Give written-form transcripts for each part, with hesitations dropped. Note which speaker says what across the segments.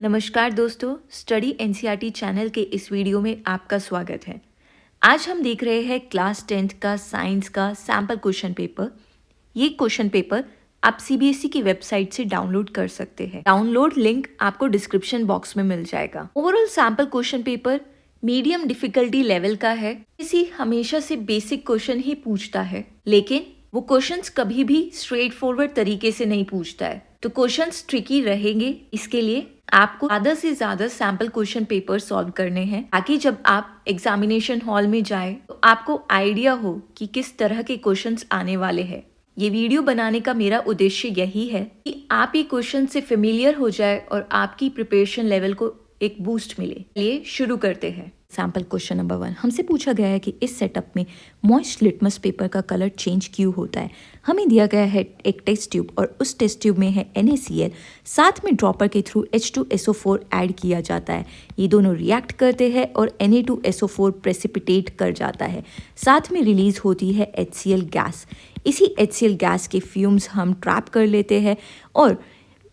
Speaker 1: नमस्कार दोस्तों, study NCERT channel के इस वीडियो में आपका स्वागत है। आज हम देख रहे हैं क्लास 10th का साइंस का सैम्पल क्वेश्चन पेपर। ये क्वेश्चन पेपर आप सीबीएसई की वेबसाइट से डाउनलोड कर सकते हैं। डाउनलोड लिंक आपको डिस्क्रिप्शन बॉक्स में मिल जाएगा। Overall sample question paper medium difficulty level का है। इसी हमेशा से बेसिक क्वेश्चन ही पूछता है, लेकिन वो क्वेश्चंस कभी भी स्ट्रेट फॉरवर्ड तरीके से नहीं पूछता है, तो क्वेश्चंस ट्रिकी रहेंगे। इसके लिए आपको ज्यादा से ज्यादा सैम्पल क्वेश्चन पेपर सॉल्व करने हैं, ताकि जब आप एग्जामिनेशन हॉल में जाए तो आपको आइडिया हो कि किस तरह के क्वेश्चंस आने वाले हैं। ये वीडियो बनाने का मेरा उद्देश्य यही है कि आप ये क्वेश्चन से फेमिलियर हो जाए और आपकी प्रिपरेशन लेवल को एक बूस्ट मिले। चलिए शुरू करते हैं। सैम्पल क्वेश्चन नंबर 1 हमसे पूछा गया है कि इस सेटअप में मॉइस्ट लिटमस पेपर का कलर चेंज क्यों होता है। हमें दिया गया है एक टेस्ट ट्यूब और उस टेस्ट ट्यूब में है NaCl, साथ में ड्रॉपर के थ्रू H2SO4 ऐड किया जाता है। ये दोनों रिएक्ट करते हैं और Na2SO4 प्रेसिपिटेट कर जाता है। साथ में रिलीज होती है HCl गैस। इसी HCl गैस के फ्यूम्स हम ट्रैप कर लेते हैं और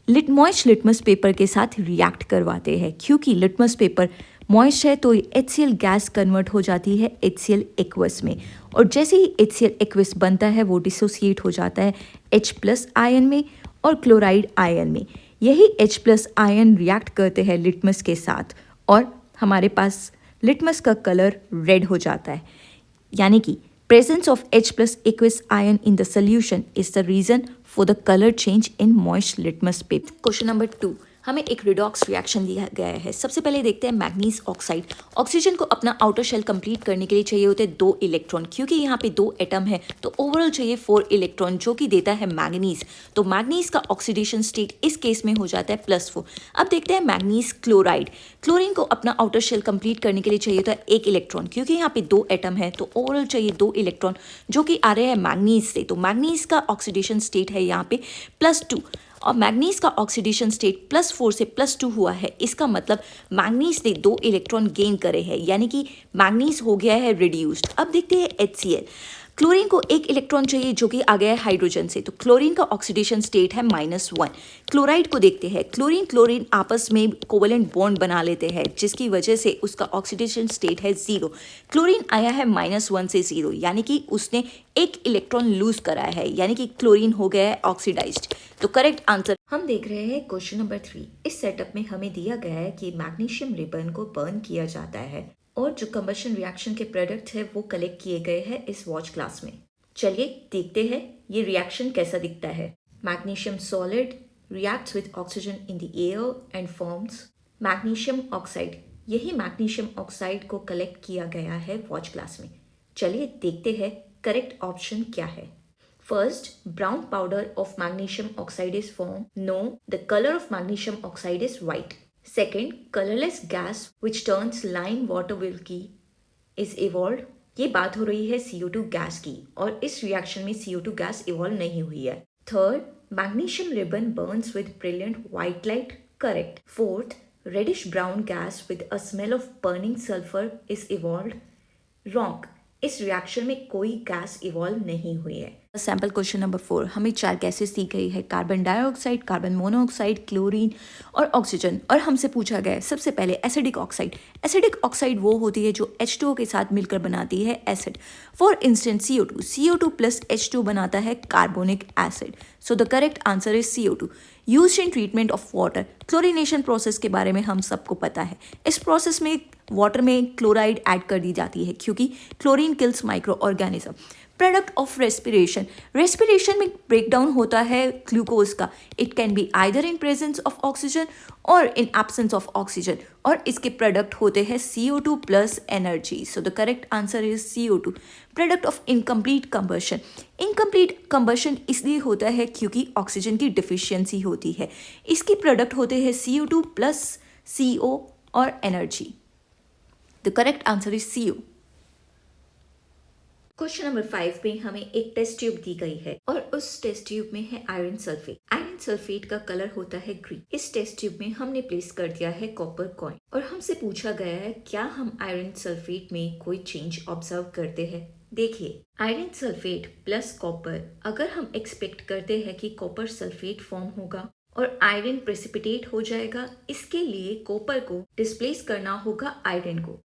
Speaker 1: मॉइस्ट लिटमस पेपर के साथ रिएक्ट करवाते हैं। क्योंकि लिटमस पेपर मॉइस्ट है तो HCl गैस कन्वर्ट हो जाती है HCl एक्वस में, और जैसे ही HCl एक्वस बनता है वो डिसोसिएट हो जाता है H+ आयन में और क्लोराइड आयन में। यही H+ आयन रिएक्ट करते हैं लिटमस के साथ और हमारे पास लिटमस का कलर रेड हो जाता है। यानी कि presence of H+ aqueous ion in the solution is the reason for the color change in moist litmus paper. Question number 2 हमें एक रिडॉक्स रिएक्शन दिया गया है। सबसे पहले देखते हैं मैग्नीज ऑक्साइड। ऑक्सीजन को अपना आउटर शेल कंप्लीट करने के लिए चाहिए होते हैं 2 इलेक्ट्रॉन। क्योंकि यहाँ पे 2 एटम है तो ओवरऑल चाहिए 4 इलेक्ट्रॉन, जो कि देता है मैग्नीज। तो मैग्नीज का ऑक्सीडेशन स्टेट इस केस में हो जाता है +4। अब देखते हैं मैग्नीज क्लोराइड। क्लोरीन को अपना आउटर शेल कंप्लीट करने के लिए चाहिए होता है 1 इलेक्ट्रॉन। क्योंकि यहाँ पे 2 एटम है तो ओवरऑल चाहिए 2 इलेक्ट्रॉन, जो कि आ रहे हैं मैग्नीज से। तो मैग्नीज का ऑक्सीडेशन स्टेट है यहाँ पे +2 और मैग्नीज का ऑक्सीडेशन स्टेट +4 से +2 हुआ है। इसका मतलब मैग्नीज ने 2 इलेक्ट्रॉन गेन करे हैं, यानी कि मैग्नीज हो गया है रिड्यूस्ड। अब देखते हैं HCl। क्लोरीन को 1 इलेक्ट्रॉन चाहिए, जो कि आ गया है हाइड्रोजन से। तो क्लोरीन का ऑक्सीडेशन स्टेट है -1। क्लोराइड को देखते हैं। क्लोरीन आपस में कोवेलेंट बॉन्ड बना लेते हैं, जिसकी वजह से उसका ऑक्सीडेशन स्टेट है 0। क्लोरीन आया है -1 से 0, यानी कि उसने 1 इलेक्ट्रॉन लूज कराया है, यानी कि क्लोरीन हो गया है ऑक्सीडाइज्ड। तो करेक्ट आंसर हम देख रहे हैं क्वेश्चन नंबर 3। इस सेटअप में हमें दिया गया है कि मैग्नीशियम रिबन को बर्न किया जाता है और जो कंबशन रिएक्शन के प्रोडक्ट है वो कलेक्ट किए गए हैं इस वॉच ग्लास में। चलिए देखते हैं ये रिएक्शन कैसा दिखता है। Magnesium solid reacts with oxygen in the air and forms magnesium oxide. यही मैग्नीशियम ऑक्साइड को कलेक्ट किया गया है वॉच ग्लास में। चलिए देखते हैं करेक्ट ऑप्शन क्या है। First, brown powder of magnesium oxide is formed. No, the color of magnesium oxide is white. Second, colorless gas which turns lime water milky is evolved. ये बात हो रही है CO2 गैस की, और इस रिएक्शन में CO2 गैस इवॉल्व नहीं हुई है। Third, magnesium ribbon burns with brilliant white light. Correct. Fourth, reddish brown gas with a smell of burning sulfur is evolved. Wrong. इस रिएक्शन में कोई गैस इवॉल्व नहीं हुई है। सैम्पल क्वेश्चन नंबर 4 हमें 4 गैसेस दी गई है, carbon dioxide, carbon monoxide, chlorine और ऑक्सीजन। और हमसे पूछा गया है सबसे पहले एसिडिक ऑक्साइड। एसिडिक ऑक्साइड वो होती है जो H2O के साथ मिलकर बनाती है acid. For instance CO2 plus H2 बनाता है carbonic acid. So the correct answer is CO2। Use in treatment of water. Chlorination process के बारे में हम सबको पता है। इस प्रोसेस में वाटर में क्लोराइड ऐड कर दी जाती है, क्योंकि chlorine kills micro organism. Product of respiration. Respiration में ब्रेकडाउन होता है ग्लूकोज का। It can be either in presence of oxygen और इन एब्सेंस ऑफ ऑक्सीजन, और इसके प्रोडक्ट होते हैं CO2 plus energy. So the correct answer is CO2। Product of incomplete combustion. Incomplete combustion इसलिए होता है क्योंकि ऑक्सीजन की डिफिशियंसी होती है। इसकी प्रोडक्ट होते हैं CO2 प्लस CO और energy. The correct answer is CO। Question number 5 में हमें एक टेस्ट ट्यूब दी गई है और उस टेस्ट ट्यूब में है आयरन सल्फेट। आयरन सल्फेट का कलर होता है ग्रीन। इस टेस्ट ट्यूब में हमने प्लेस कर दिया है कॉपर कॉइन और हमसे पूछा गया है क्या हम आयरन सल्फेट में कोई चेंज ऑब्जर्व करते हैं। देखिए, आयरन सल्फेट प्लस कॉपर, अगर हम एक्सपेक्ट करते हैं कि कॉपर सल्फेट फॉर्म होगा और आयरन प्रेसिपिटेट हो जाएगा। इसके लिए कॉपर को डिस्प्लेस करना होगा आयरन को।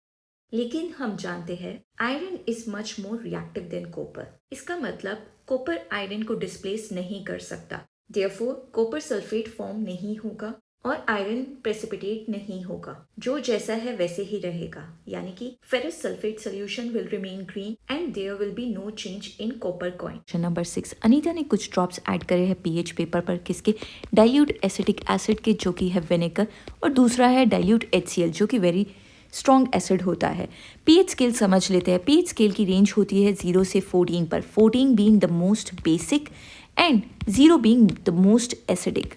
Speaker 1: लेकिन हम जानते हैं iron is much more reactive than copper. इसका मतलब कॉपर आयरन को डिस्प्लेस नहीं कर सकता। देयरफॉर कॉपर सल्फेट फॉर्म नहीं होगा और आयरन प्रेसिपिटेट नहीं होगा। जो जैसा है वैसे ही रहेगा, यानी कि ferrous sulphate solution will remain green and there will be no change in copper coin. Number 6, Anita ने कुछ ड्रॉप्स ऐड करे हैं पीएच पेपर पर। किसके? डाइल्यूट एसिटिक एसिड के, जो कि है विनेगर, और दूसरा है डाइल्यूट HCl जो कि वेरी स्ट्रॉन्ग एसिड होता है। पीएच स्केल समझ लेते हैं। पीएच स्केल की रेंज होती है 0 से 14 पर, 14 being the most basic and 0 being the most acidic.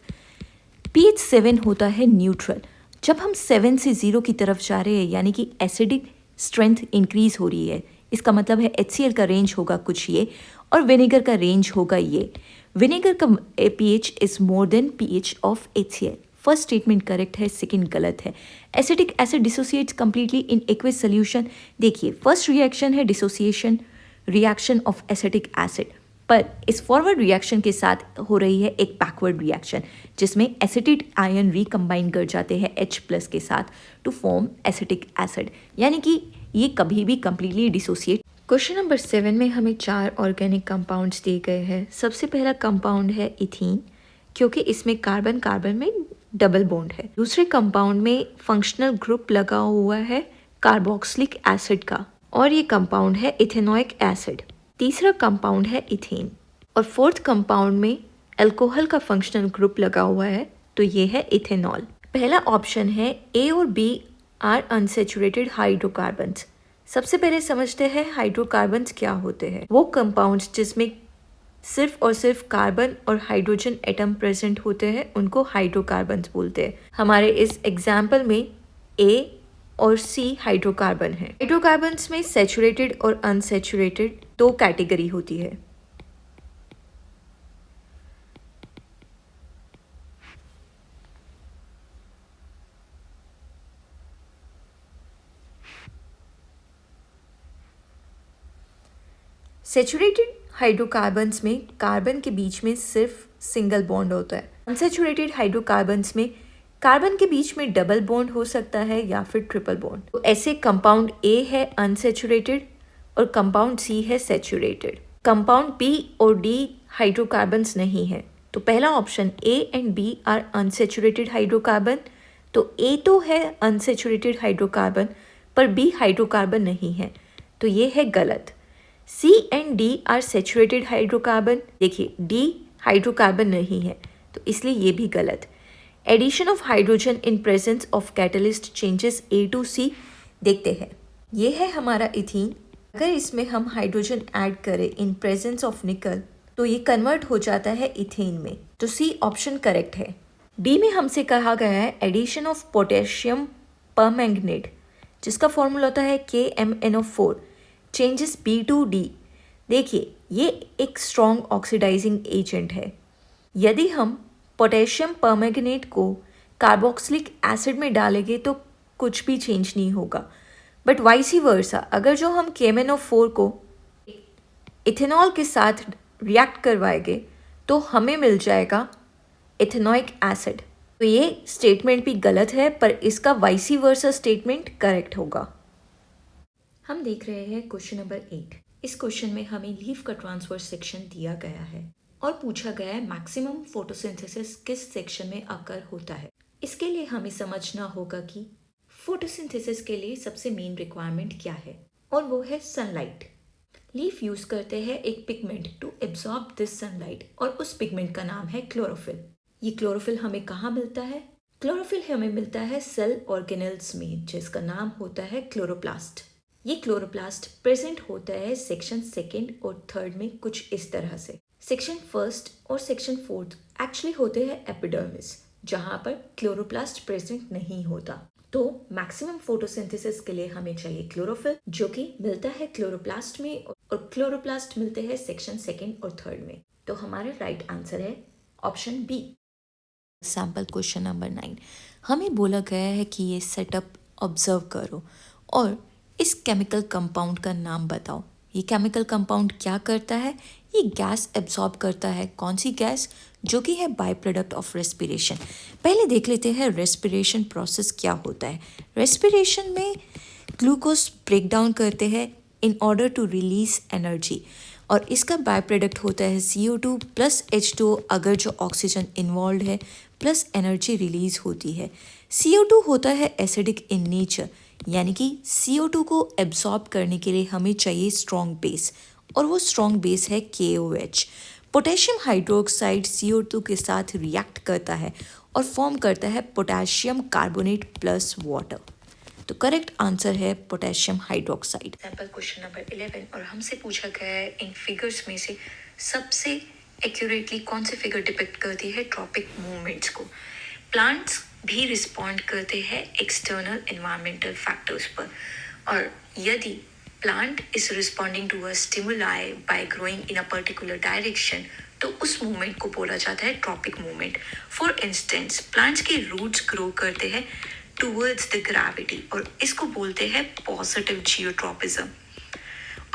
Speaker 1: PH 7 होता है न्यूट्रल। जब हम 7 से 0 की तरफ जा रहे हैं, यानी कि एसिडिक स्ट्रेंथ इंक्रीज हो रही है, इसका मतलब है HCl का रेंज होगा कुछ ये और विनेगर का रेंज होगा ये। विनेगर का pH is more than pH of HCl। First statement correct है, सेकंड गलत है। Acetic acid dissociates completely in aqueous solution. देखिए, फर्स्ट रिएक्शन है dissociation reaction of acetic acid, पर इस फॉरवर्ड रिएक्शन के साथ हो रही है एक बैकवर्ड रिएक्शन जिसमें एसिटेट आयन रिकम्बाइन कर जाते हैं H+ के साथ टू फॉर्म एसिटिक एसिड, यानी कि ये कभी भी कंप्लीटली डिसोसिएट। क्वेश्चन नंबर 7 में हमें 4 ऑर्गेनिक कंपाउंड्स दिए गए हैं। सबसे पहला कंपाउंड है इथीन, क्योंकि इसमें कार्बन कार्बन में डबल बॉन्ड है। दूसरे कंपाउंड में फंक्शनल ग्रुप लगा हुआ है कार्बोक्सिलिक एसिड का, और ये कंपाउंड है इथेनोइक एसिड। तीसरा कंपाउंड है इथेन, और फोर्थ कंपाउंड में अल्कोहल का फंक्शनल ग्रुप लगा हुआ है, तो ये है इथेनॉल। पहला ऑप्शन है ए और बी आर अनसेचुरेटेड हाइड्रोकार्बन्स। सबसे पहले समझते हैं हाइड्रोकार्बन्स क्या होते हैं। वो कंपाउंड्स जिसमें सिर्फ और सिर्फ कार्बन और हाइड्रोजन एटम प्रेजेंट होते हैं उनको हाइड्रोकार्बन्स बोलते हैं। हमारे इस एग्जाम्पल में ए और सी हाइड्रोकार्बन है। हाइड्रोकार्बन्स में सैचुरेटेड और अनसैचुरेटेड 2 कैटेगरी होती है। सैचुरेटेड हाइड्रोकार्बन्स में कार्बन के बीच में सिर्फ सिंगल बॉन्ड होता है। अनसैचुरेटेड हाइड्रोकार्बन्स में कार्बन के बीच में डबल बॉन्ड हो सकता है या फिर ट्रिपल बॉन्ड। तो ऐसे कंपाउंड ए है अनसैचुरेटेड और कंपाउंड सी है सैचुरेटेड। कंपाउंड बी और डी हाइड्रोकार्बन्स नहीं है, तो पहला option A and B are unsaturated hydrocarbon. तो ए तो है अनसैचुरेटेड हाइड्रोकार्बन पर बी हाइड्रोकार्बन नहीं है, तो ये है गलत। C and D are saturated hydrocarbon. देखिए, डी हाइड्रोकार्बन नहीं है, तो इसलिए ये भी गलत। Addition of hydrogen in presence of catalyst changes A to C. देखते हैं, ये है हमारा इथीन। अगर इसमें हम हाइड्रोजन ऐड करें इन प्रेजेंस ऑफ निकल, तो ये कन्वर्ट हो जाता है इथेन में, तो सी ऑप्शन करेक्ट है। डी में हमसे कहा गया है एडिशन ऑफ पोटेशियम परमैंगनेट, जिसका फॉर्मूला होता है KMnO4 changes B to D। देखिए, ये एक स्ट्रॉन्ग ऑक्सीडाइजिंग एजेंट है। यदि हम पोटेशियम परमैंगनेट को कार्बोक्सिलिक एसिड में डालेंगे तो कुछ भी चेंज नहीं होगा, बट वाइसी वर्सा अगर जो हम KMnO4 को इथेनॉल के साथ रिएक्ट करवाएंगे तो हमें मिल जाएगा इथेनोइक एसिड। तो ये स्टेटमेंट भी गलत है, पर इसका वाइसी वर्सा स्टेटमेंट करेक्ट होगा। हम देख रहे हैं क्वेश्चन नंबर 8। इस क्वेश्चन में हमें लीफ का ट्रांसफर सेक्शन दिया गया है और पूछा गया है मैक्सिमम फोटोसिंथेसिस किस सेक्शन में अकर होता है। इसके लिए हमें समझना होगा कि फोटोसिंथेसिस के लिए सबसे मेन रिक्वायरमेंट क्या है, और वो है सनलाइट। लीफ यूज करते हैं एक pigment to absorb this sunlight, और उस पिगमेंट का नाम है क्लोरोफिल। ये क्लोरोफिल हमें कहाँ मिलता है? क्लोरोफिल हमें मिलता है सेल ऑर्गेनेल्स में, जिसका नाम होता है क्लोरोप्लास्ट। ये क्लोरोप्लास्ट प्रेजेंट होता है सेक्शन 2 और 3 में कुछ इस तरह से। सेक्शन 1 और सेक्शन 4 एक्चुअली होते हैं एपिडर्मिस, जहाँ पर क्लोरोप्लास्ट प्रेजेंट नहीं होता। तो मैक्सिमम फोटोसिंथेसिस के लिए हमें चाहिए क्लोरोफिल, जो कि मिलता है क्लोरोप्लास्ट में, और क्लोरोप्लास्ट मिलते हैं सेक्शन 2 और 3 में। तो हमारा राइट आंसर है option B. Sample question number 9। हमें बोला गया है कि ये सेटअप ऑब्जर्व करो और इस केमिकल कंपाउंड का नाम बताओ। ये केमिकल कंपाउंड क्या करता है? ये गैस एब्जॉर्ब करता है। कौन सी गैस? जो कि है बाय प्रोडक्ट ऑफ रेस्पिरेशन। पहले देख लेते हैं रेस्पिरेशन प्रोसेस क्या होता है। रेस्पिरेशन में ग्लूकोज ब्रेक डाउन करते हैं in order to release energy, और इसका बाय प्रोडक्ट होता है CO2 प्लस H2O अगर जो ऑक्सीजन इन्वॉल्व है, प्लस एनर्जी रिलीज होती है। CO2 होता है एसिडिक इन नेचर, यानी कि CO2 को एब्जॉर्ब करने के लिए हमें चाहिए स्ट्रॉन्ग बेस, और वो स्ट्रॉन्ग बेस है KOH। पोटेशियम हाइड्रोक्साइड CO2 के साथ रिएक्ट करता है और फॉर्म करता है पोटेशियम कार्बोनेट प्लस वाटर। तो करेक्ट आंसर है potassium hydroxide. Sample question number 11, और हमसे पूछा गया है इन फिगर्स में से सबसे एक्यूरेटली कौन सी फिगर डिपिक्ट करती है ट्रॉपिक मूवमेंट्स को। प्लांट्स भी रिस्पॉन्ड करते हैं एक्सटर्नल एनवायरमेंटल फैक्टर्स पर, और यदि plant is responding to a stimuli by growing in a particular direction, तो उस मूवमेंट को बोला जाता है tropic movement. For instance plants के रूट्स ग्रो करते हैं टूवर्ड्स द ग्रेविटी, और इसको बोलते हैं पॉजिटिव जियोट्रॉपिज्म।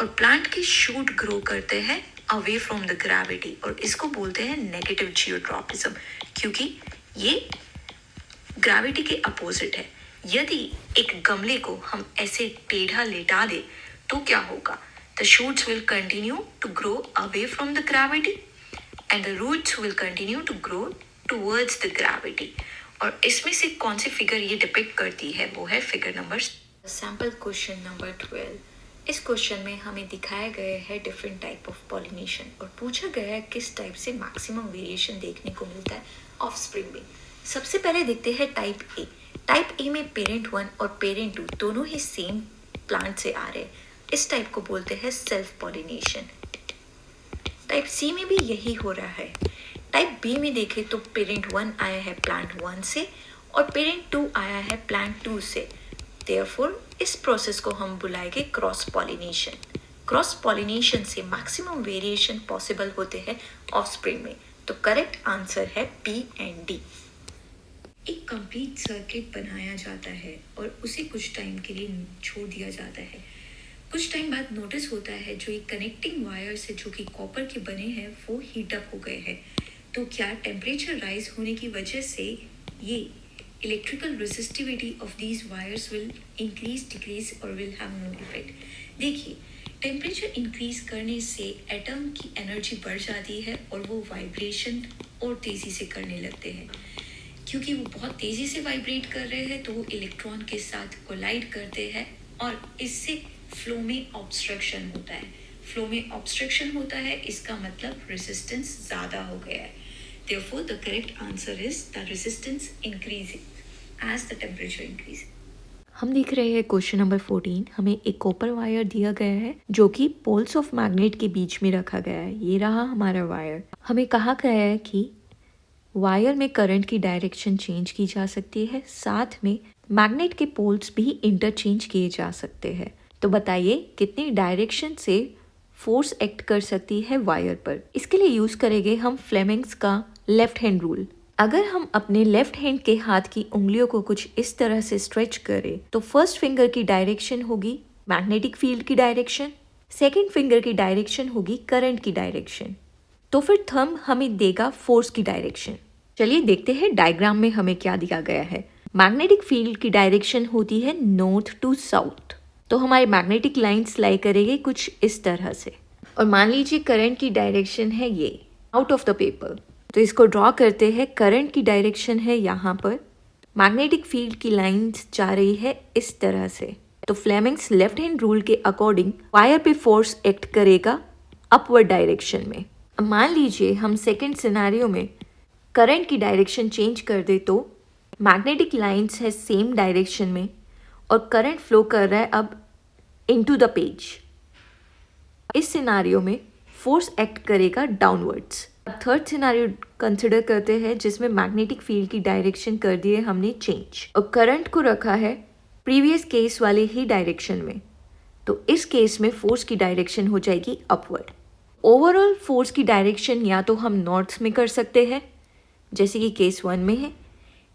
Speaker 1: और प्लांट के शूट ग्रो करते हैं अवे फ्रॉम द ग्रेविटी, और इसको बोलते हैं नेगेटिव जियोट्रॉपिज्म, क्योंकि ये ग्रेविटी के अपोजिट है। यदि एक गमले को हम ऐसे टेढ़ा लेटा दे तो क्या होगा? The shoots will continue to grow away from the gravity and the roots will continue to grow towards the gravity. और इसमें से कौन सी फिगर ये डिपिक्ट करती है? वो है figure number sample question number 12। इस क्वेश्चन में हमें दिखाया गया है डिफरेंट टाइप ऑफ पॉलिनेशन, और पूछा गया है किस टाइप से मैक्सिमम वेरिएशन देखने को मिलता है ऑफस्प्रिंग में। सबसे पहले देखते हैं टाइप ए। टाइप ए में पेरेंट 1 और पेरेंट 2 दोनों ही सेम प्लांट से आ रहे हैं। इस टाइप को बोलते हैं सेल्फ पॉलिनेशन। टाइप सी में भी यही हो रहा है। टाइप बी में देखें तो पेरेंट 1 आया है प्लांट 1 से और पेरेंट 2 आया है प्लांट 2 से। देयरफॉर इस प्रोसेस को हम बुलाएंगे क्रॉस पॉलिनेशन। क्रॉस पॉलिनेशन से मैक्सिमम वेरिएशन पॉसिबल होते हैं ऑफस्प्रिंग में। तो करेक्ट आंसर है बी एंड डी। एक कंप्लीट सर्किट बनाया जाता है और उसे कुछ टाइम के लिए छोड़ दिया जाता है। कुछ टाइम बाद नोटिस होता है जो ये कनेक्टिंग वायर्स है जो कि कॉपर के बने हैं वो हीट अप हो गए हैं। तो क्या टेम्परेचर राइज होने की वजह से ये electrical resistivity of these wires will increase decrease और विल हैव नो इफेक्ट। देखिए, टेम्परेचर इंक्रीज करने से एटम की एनर्जी बढ़ जाती है और वो वाइब्रेशन और तेज़ी से करने लगते हैं। क्योंकि वो बहुत तेज़ी से वाइब्रेट कर रहे हैं तो वो इलेक्ट्रॉन के साथ कोलाइड करते हैं और इससे फ्लो में ऑब्स्ट्रक्शन होता है। फ्लो में ऑब्स्ट्रक्शन होता है, इसका मतलब रेजिस्टेंस ज़्यादा हो गया है। Therefore, the correct answer is the resistance increasing as the temperature increases. हम देख रहे हैं क्वेश्चन नंबर 14। हमें एक कॉपर वायर दिया गया है जो कि पोल्स ऑफ मैग्नेट के बीच में रखा गया है। ये रहा हमारा वायर। हमें कहा गया है कि वायर में करंट की डायरेक्शन चेंज की जा सकती है, साथ में मैग्नेट के पोल्स भी इंटरचेंज किए जा सकते हैं। तो बताइए कितनी डायरेक्शन से फोर्स एक्ट कर सकती है वायर पर। इसके लिए यूज करेंगे हम फ्लेमिंग्स का लेफ्ट हैंड रूल। अगर हम अपने लेफ्ट हैंड के हाथ की उंगलियों को कुछ इस तरह से स्ट्रेच करें तो फर्स्ट फिंगर की डायरेक्शन होगी मैग्नेटिक फील्ड की डायरेक्शन, सेकंड फिंगर की डायरेक्शन होगी करंट की डायरेक्शन, तो फिर थंब हमें देगा फोर्स की डायरेक्शन। चलिए देखते हैं डायग्राम में हमें क्या दिया गया है। मैग्नेटिक फील्ड की डायरेक्शन होती है नॉर्थ टू साउथ, तो हमारे मैग्नेटिक लाइंस लाई करेंगे कुछ इस तरह से। और मान लीजिए करंट की डायरेक्शन है ये आउट ऑफ द पेपर, तो इसको ड्रॉ करते हैं। करंट की डायरेक्शन है यहाँ पर, मैग्नेटिक फील्ड की लाइंस जा रही है इस तरह से। तो फ्लेमिंग्स लेफ्ट हैंड रूल के अकॉर्डिंग वायर पे फोर्स एक्ट करेगा अपवर्ड डायरेक्शन में। अब मान लीजिए हम सेकेंड सिनेरियो में करंट की डायरेक्शन चेंज कर दे तो मैग्नेटिक लाइंस है सेम डायरेक्शन में और करंट फ्लो कर रहा है अब इनटू द पेज। इस सिनेरियो में फोर्स एक्ट करेगा डाउनवर्ड्स। थर्ड सिनेरियो कंसिडर करते हैं जिसमें मैग्नेटिक फील्ड की डायरेक्शन कर दिए हमने चेंज और करंट को रखा है प्रीवियस केस वाले ही डायरेक्शन में। तो इस केस में फोर्स की डायरेक्शन हो जाएगी अपवर्ड। ओवरऑल फोर्स की डायरेक्शन या तो हम नॉर्थ में कर सकते हैं जैसे कि केस 1 में है,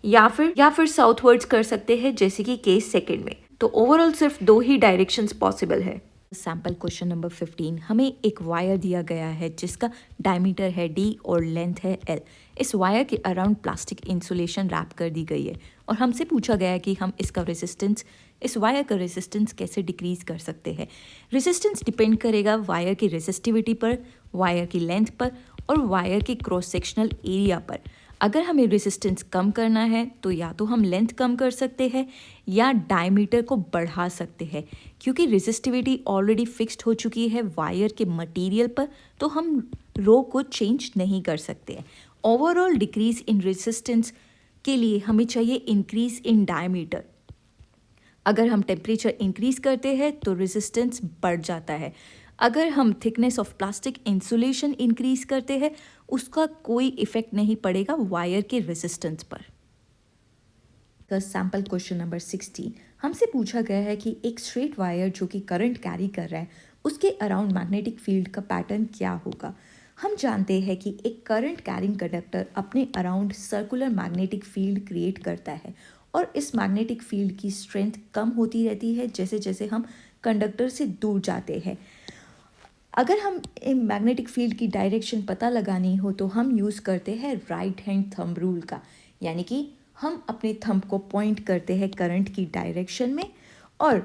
Speaker 1: या फिर साउथवर्ड्स कर सकते हैं जैसे कि केस 2 में। तो ओवरऑल सिर्फ 2 ही डायरेक्शंस पॉसिबल है। सैम्पल क्वेश्चन नंबर 15 हमें एक वायर दिया गया है जिसका डायमीटर है d और लेंथ है l। इस वायर के अराउंड प्लास्टिक इंसुलेशन रैप कर दी गई है और हमसे पूछा गया है कि हम इसका रेजिस्टेंस, इस वायर का रेजिस्टेंस कैसे डिक्रीज कर सकते हैं। रेजिस्टेंस डिपेंड करेगा वायर की रेजिस्टिविटी पर, वायर की लेंथ पर और वायर की क्रॉस सेक्शनल एरिया पर। अगर हमें रेजिस्टेंस कम करना है तो या तो हम लेंथ कम कर सकते हैं या डायमीटर को बढ़ा सकते हैं। क्योंकि रेजिस्टिविटी ऑलरेडी फिक्स्ड हो चुकी है वायर के मटेरियल पर, तो हम रो को चेंज नहीं कर सकते हैं। ओवरऑल डिक्रीज इन रेजिस्टेंस के लिए हमें चाहिए इंक्रीज इन डायमीटर। अगर हम टेम्परेचर इंक्रीज करते हैं तो रेजिस्टेंस बढ़ जाता है। अगर हम thickness of plastic insulation increase करते हैं उसका कोई इफेक्ट नहीं पड़ेगा वायर के रेजिस्टेंस पर। सैम्पल क्वेश्चन नंबर 16 हमसे पूछा गया है कि एक स्ट्रेट वायर जो कि करंट कैरी कर रहा है उसके अराउंड मैग्नेटिक फील्ड का पैटर्न क्या होगा। हम जानते हैं कि एक करंट कैरिंग कंडक्टर अपने around circular magnetic field create करता है और इस मैग्नेटिक फील्ड की स्ट्रेंथ कम होती रहती है जैसे जैसे हम कंडक्टर से दूर जाते हैं। अगर हम मैग्नेटिक फील्ड की डायरेक्शन पता लगानी हो तो हम यूज़ करते हैं राइट हैंड थंब रूल का, यानी कि हम अपने थंब को पॉइंट करते हैं करंट की डायरेक्शन में और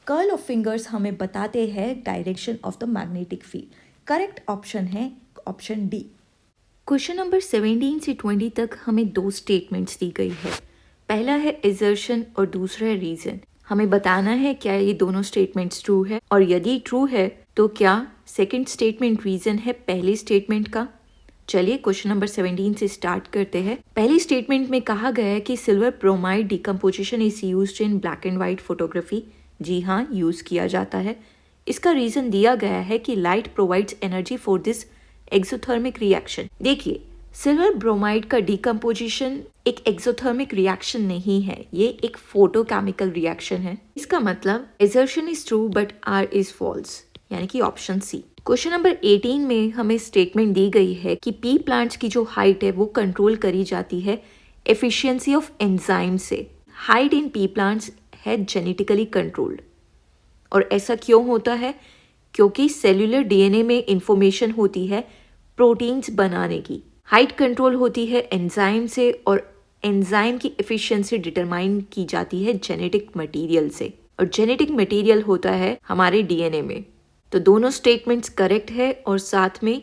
Speaker 1: कर्ल ऑफ फिंगर्स हमें बताते हैं direction of the magnetic field. Correct option है ऑप्शन डी। क्वेश्चन नंबर 17 से 20 तक हमें दो स्टेटमेंट्स दी गई है। पहला है एजर्शन और दूसरा है रीजन। हमें बताना है क्या ये दोनों स्टेटमेंट्स ट्रू है और यदि ट्रू है तो क्या सेकंड स्टेटमेंट रीजन है पहले स्टेटमेंट का। चलिए क्वेश्चन नंबर 17 से स्टार्ट करते हैं। पहली स्टेटमेंट में कहा गया है कि silver bromide decomposition is used in black and white photography. जी हाँ, यूज किया जाता है। इसका रीजन दिया गया है कि light provides energy for this exothermic reaction. देखिए, सिल्वर ब्रोमाइड का डिकम्पोजिशन एक एक्सोथर्मिक रिएक्शन नहीं है, ये एक फोटोकेमिकल रिएक्शन है। इसका मतलब assertion is true but R is false, यानी कि ऑप्शन सी। क्वेश्चन नंबर 18 में हमें स्टेटमेंट दी गई है कि पी प्लांट्स की जो हाइट है वो कंट्रोल करी जाती है एफिशिएंसी ऑफ एंजाइम से। हाइट इन पी प्लांट्स है जेनेटिकली कंट्रोल्ड और ऐसा क्यों होता है? क्योंकि सेल्यूलर डीएनए में इंफॉर्मेशन होती है प्रोटीन्स बनाने की। हाइट कंट्रोल होती है एंजाइम से और एंजाइम की एफिशिएंसी डिटरमाइन की जाती है जेनेटिक मटेरियल से और जेनेटिक मटेरियल होता है हमारे डीएनए में। तो दोनों स्टेटमेंट्स करेक्ट है और साथ में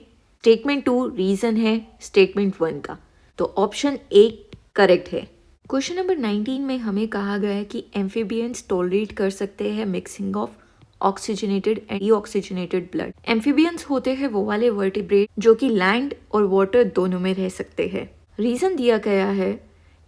Speaker 1: स्टेटमेंट 2 रीजन है स्टेटमेंट 1 का, तो ऑप्शन ए करेक्ट है। क्वेश्चन नंबर 19 में हमें कहा गया है कि एम्फीबियंस टॉलरेट कर सकते हैं mixing of oxygenated and deoxygenated blood. Amphibians होते हैं वो वाले वर्टिब्रेट जो कि लैंड और वाटर दोनों में रह सकते हैं। रीजन दिया गया है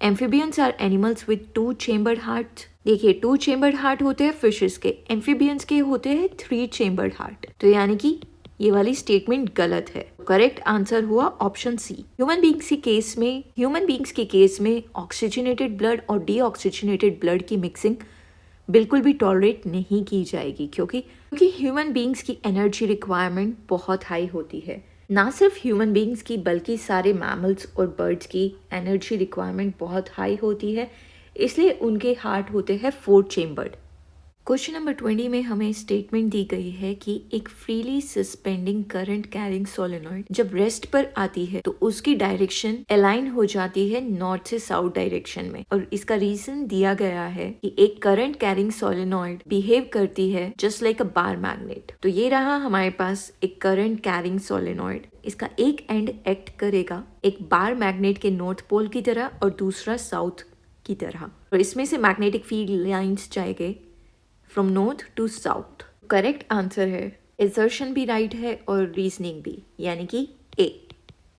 Speaker 1: amphibians are animals with 2 chambered heart. देखिए, 2 चेम्बर्ड हार्ट होते हैं फिशेस के, एम्फीबियंस के होते हैं 3 चेम्बर्ड हार्ट। तो यानी कि ये वाली स्टेटमेंट गलत है। करेक्ट आंसर हुआ ऑप्शन सी। ह्यूमन बींग्स के केस में ऑक्सीजनेटेड ब्लड और डीऑक्सीजनेटेड ब्लड की मिक्सिंग बिल्कुल भी टॉलरेट नहीं की जाएगी क्योंकि ह्यूमन बींग्स की एनर्जी रिक्वायरमेंट बहुत हाई होती है। ना सिर्फ ह्यूमन बींग्स की बल्कि सारे मैमल्स और बर्ड्स की एनर्जी रिक्वायरमेंट बहुत हाई होती है, इसलिए उनके हार्ट होते हैं 4 चेम्बर्ड। क्वेश्चन नंबर 20 में हमें स्टेटमेंट दी गई है कि एक freely suspending current carrying solenoid जब रेस्ट पर आती है तो उसकी डायरेक्शन अलाइन हो जाती है नॉर्थ से साउथ डायरेक्शन में और इसका रीजन दिया गया है कि एक करंट कैरिंग सोलेनॉइड बिहेव करती है जस्ट लाइक अ बार मैग्नेट। तो ये रहा हमारे पास एक करंट कैरिंग सोलेनॉइड। इसका एक एंड एक्ट करेगा एक बार मैग्नेट के नॉर्थ पोल की तरह और दूसरा साउथ की तरह और इसमें से मैग्नेटिक फील्ड लाइंस जाएंगे from north to south. Correct answer है, एजर्शन भी राइट है और रीजनिंग भी, यानी कि ए।